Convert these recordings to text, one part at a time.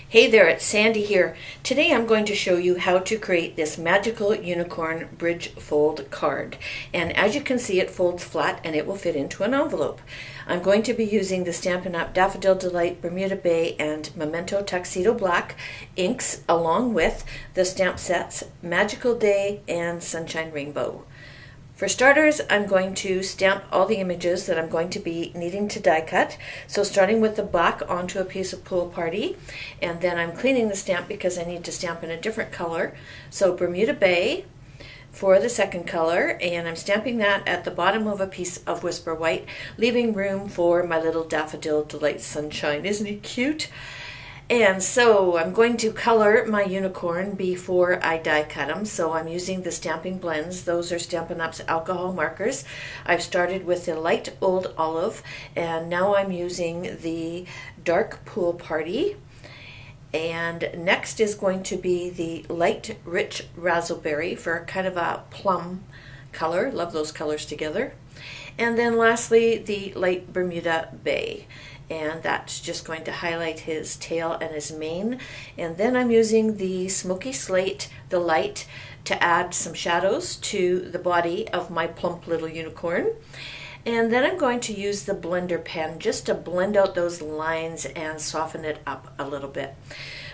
Hey there, it's Sandy here. Today I'm going to show you how to create this magical unicorn bridge fold card. And as you can see, it folds flat and it will fit into an envelope. I'm going to be using the Stampin' Up! Daffodil Delight, Bermuda Bay, and Memento Tuxedo Black inks, along with the stamp sets Magical Day and Sunshine Rainbow. For starters, I'm going to stamp all the images that I'm going to be needing to die cut. So starting with the black onto a piece of Pool Party, and then I'm cleaning the stamp because I need to stamp in a different color. So Bermuda Bay for the second color, and I'm stamping that at the bottom of a piece of Whisper White, leaving room for my little Daffodil Delight Sunshine. Isn't he cute? And so I'm going to color my unicorn before I die cut them. So I'm using the stamping blends. Those are Stampin' Up's alcohol markers. I've started with the light old olive, and now I'm using the dark Pool Party. And next is going to be the light rich raspberry for kind of a plum color. Love those colors together. And then lastly, the light Bermuda Bay. And that's just going to highlight his tail and his mane. And then I'm using the Smoky Slate, the light, to add some shadows to the body of my plump little unicorn. And then I'm going to use the blender pen just to blend out those lines and soften it up a little bit.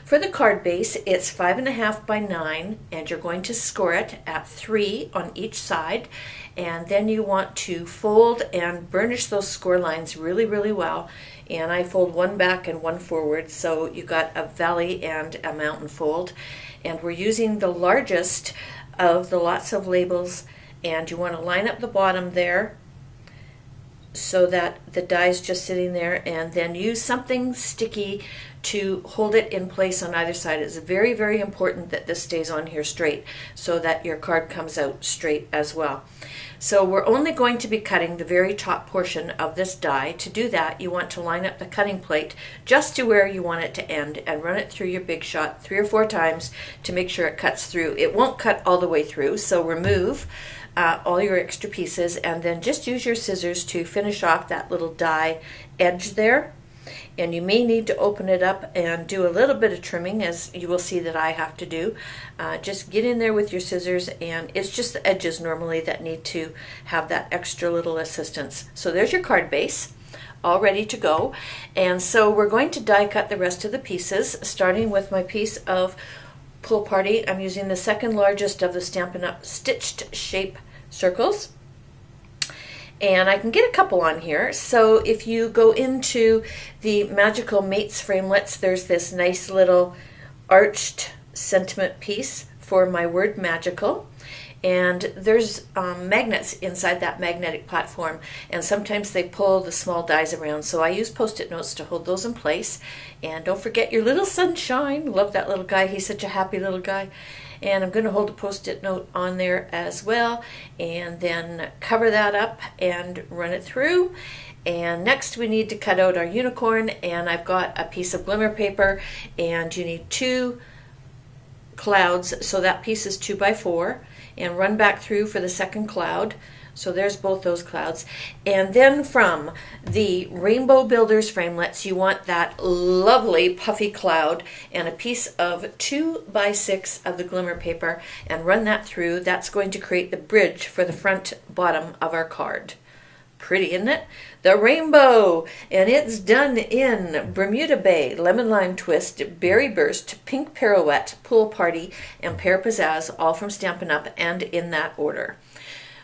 For the card base, it's 5.5 by 9, and you're going to score it at 3 on each side. And then you want to fold and burnish those score lines really, really well. And I fold one back and one forward, so you got a valley and a mountain fold. And we're using the largest of the lots of labels, and you want to line up the bottom there so that the die is just sitting there, and then use something sticky to hold it in place on either side. It's very, very important that this stays on here straight so that your card comes out straight as well. So we're only going to be cutting the very top portion of this die. To do that, you want to line up the cutting plate just to where you want it to end and run it through your Big Shot 3 or 4 times to make sure it cuts through. It won't cut all the way through, so remove all your extra pieces and then just use your scissors to finish off that little die edge there. And you may need to open it up and do a little bit of trimming, as you will see that I have to do. Just get in there with your scissors, and it's just the edges normally that need to have that extra little assistance. So there's your card base, all ready to go. And so we're going to die cut the rest of the pieces, starting with my piece of Pool Party. I'm using the second largest of the Stampin' Up! Stitched shape circles. And I can get a couple on here. So if you go into the Magical Mates framelits, there's this nice little arched sentiment piece for my word magical. And there's magnets inside that magnetic platform, and sometimes they pull the small dies around. So I use Post-it notes to hold those in place. And don't forget your little sunshine. Love that little guy. He's such a happy little guy. And I'm going to hold a Post-it note on there as well, and then cover that up and run it through. And next we need to cut out our unicorn, and I've got a piece of glimmer paper, and you need 2 clouds, so that piece is 2 by 4, and run back through for the second cloud. So there's both those clouds. And then from the Rainbow Builders framelits, you want that lovely puffy cloud and a piece of 2 by 6 of the glimmer paper, and run that through. That's going to create the bridge for the front bottom of our card. Pretty, isn't it? The rainbow, and it's done in Bermuda Bay, Lemon Lime Twist, Berry Burst, Pink Pirouette, Pool Party, and Pear Pizzazz, all from Stampin' Up! And in that order.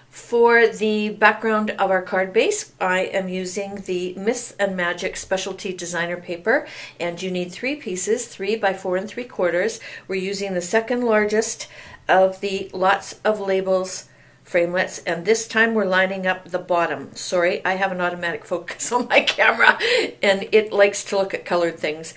For the background of our card base, I am using the Myths and Magic Specialty Designer Paper, and you need 3 pieces, 3 by 4 3/4. We're using the second largest of the Lots of Labels framelits, and this time we're lining up the bottom. Sorry, I have an automatic focus on my camera, and it likes to look at colored things.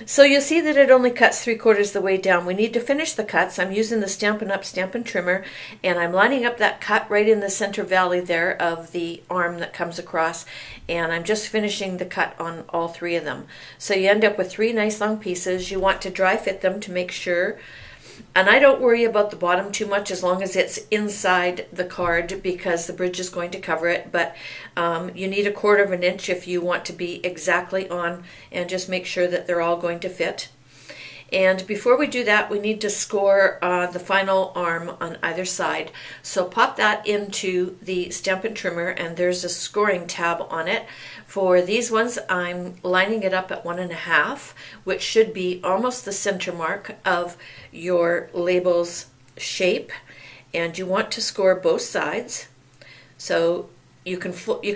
So you'll see that it only cuts 3/4 the way down. We need to finish the cuts. I'm using the Stampin' Up! Stampin' Trimmer, and I'm lining up that cut right in the center valley there of the arm that comes across, and I'm just finishing the cut on all 3 of them. So you end up with 3 nice long pieces. You want to dry fit them to make sure And I don't worry about the bottom too much as long as it's inside the card, because the bridge is going to cover it. But you need 1/4 of an inch if you want to be exactly on, and just make sure that they're all going to fit. And before we do that, we need to score the final arm on either side. So pop that into the Stampin' Trimmer, and there's a scoring tab on it. For these ones, I'm lining it up at 1.5, which should be almost the center mark of your label's shape. And you want to score both sides. So you can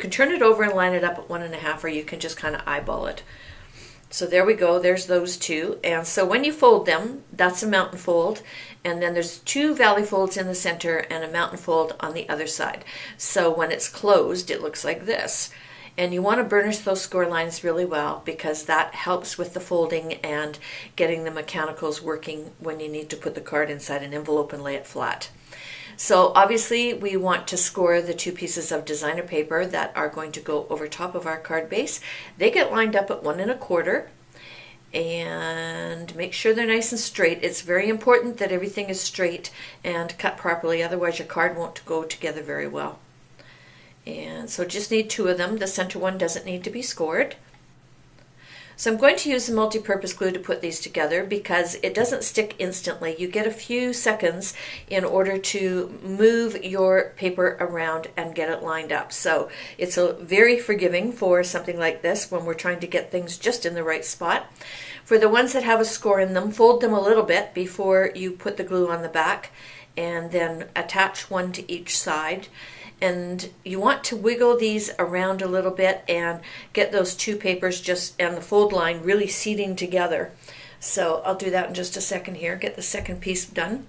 turn it over and line it up at 1.5, or you can just kind of eyeball it. So there we go, there's those two. And so when you fold them, that's a mountain fold, and then there's 2 valley folds in the center and a mountain fold on the other side. So when it's closed, it looks like this. And you want to burnish those score lines really well, because that helps with the folding and getting the mechanicals working when you need to put the card inside an envelope and lay it flat. So obviously we want to score the 2 pieces of designer paper that are going to go over top of our card base. They get lined up at 1.25, and make sure they're nice and straight. It's very important that everything is straight and cut properly, otherwise your card won't go together very well. And so just need 2 of them. The center one doesn't need to be scored. So I'm going to use the multi-purpose glue to put these together because it doesn't stick instantly. You get a few seconds in order to move your paper around and get it lined up. So it's very forgiving for something like this when we're trying to get things just in the right spot. For the ones that have a score in them, fold them a little bit before you put the glue on the back, and then attach one to each side. And you want to wiggle these around a little bit and get those 2 papers and the fold line really seating together. So I'll do that in just a second here, get the second piece done.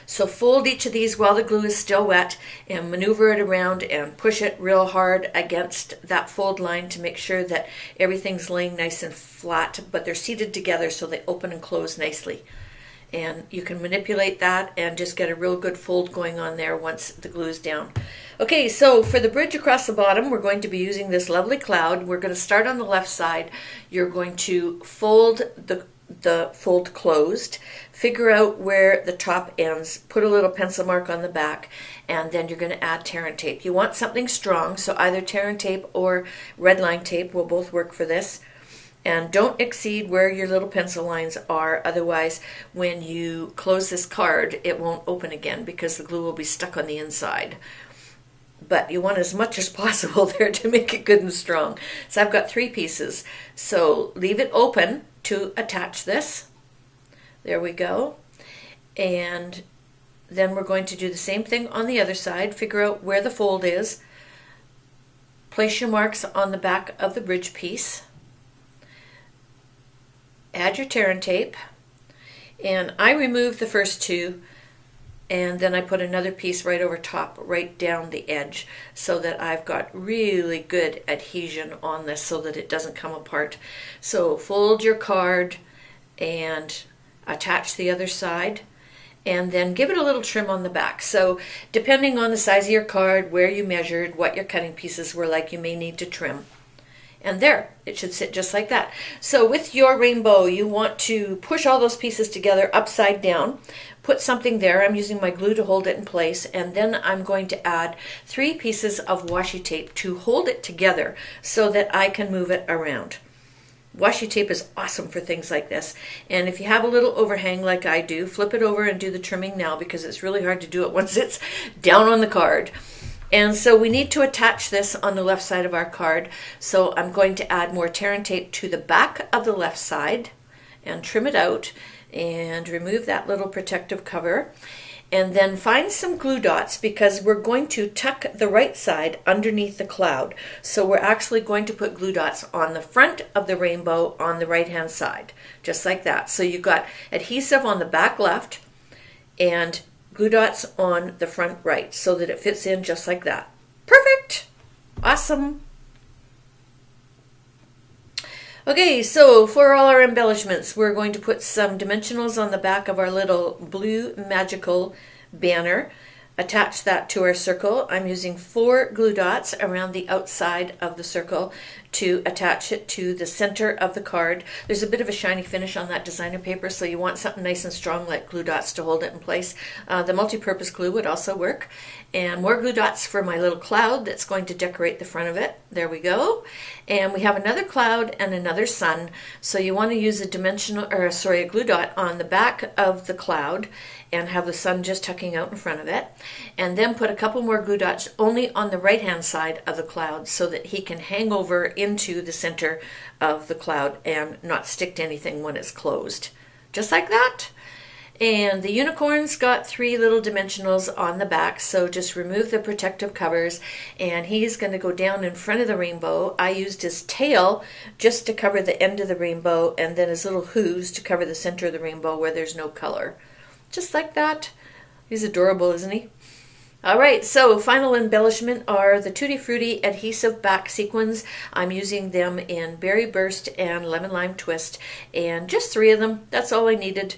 So fold each of these while the glue is still wet and maneuver it around and push it real hard against that fold line to make sure that everything's laying nice and flat, but they're seated together so they open and close nicely. And you can manipulate that and just get a real good fold going on there once the glue is down. Okay, so for the bridge across the bottom, we're going to be using this lovely cloud. We're going to start on the left side. You're going to fold the fold closed, figure out where the top ends, put a little pencil mark on the back, and then you're going to add tarrant tape. You want something strong, so either tarrant tape or red line tape will both work for this. And don't exceed where your little pencil lines are, otherwise when you close this card it won't open again because the glue will be stuck on the inside. But you want as much as possible there to make it good and strong. So I've got 3 pieces, so leave it open to attach this. There we go. And then we're going to do the same thing on the other side. Figure out where the fold is, place your marks on the back of the bridge piece, add your tarrant tape, and I removed the first 2, and then I put another piece right over top, right down the edge, so that I've got really good adhesion on this so that it doesn't come apart. So fold your card and attach the other side, and then give it a little trim on the back. So depending on the size of your card, where you measured, what your cutting pieces were like, you may need to trim. And there, it should sit just like that. So with your rainbow, you want to push all those pieces together upside down, put something there. I'm using my glue to hold it in place, and then I'm going to add 3 pieces of washi tape to hold it together so that I can move it around. Washi tape is awesome for things like this, and if you have a little overhang like I do, flip it over and do the trimming now because it's really hard to do it once it's down on the card. And so we need to attach this on the left side of our card. So I'm going to add more tarrant tape to the back of the left side and trim it out and remove that little protective cover. And then find some glue dots because we're going to tuck the right side underneath the cloud. So we're actually going to put glue dots on the front of the rainbow on the right hand side, just like that. So you've got adhesive on the back left and glue dots on the front right so that it fits in just like that. Perfect! Awesome! Okay, so for all our embellishments, we're going to put some dimensionals on the back of our little blue magical banner. Attach that to our circle. I'm using 4 glue dots around the outside of the circle to attach it to the center of the card. There's a bit of a shiny finish on that designer paper, so you want something nice and strong like glue dots to hold it in place. The multi-purpose glue would also work. And more glue dots for my little cloud that's going to decorate the front of it. There we go. And we have another cloud and another sun. So you want to use a a glue dot on the back of the cloud and have the sun just tucking out in front of it. And then put a couple more glue dots only on the right-hand side of the cloud so that he can hang over into the center of the cloud and not stick to anything when it's closed. Just like that. And the unicorn's got 3 little dimensionals on the back, so just remove the protective covers, and he's going to go down in front of the rainbow. I used his tail just to cover the end of the rainbow, and then his little hooves to cover the center of the rainbow where there's no color. Just like that. He's adorable, isn't he? Alright, so final embellishment are the Tutti Frutti adhesive back sequins. I'm using them in Berry Burst and Lemon Lime Twist, and just 3 of them. That's all I needed.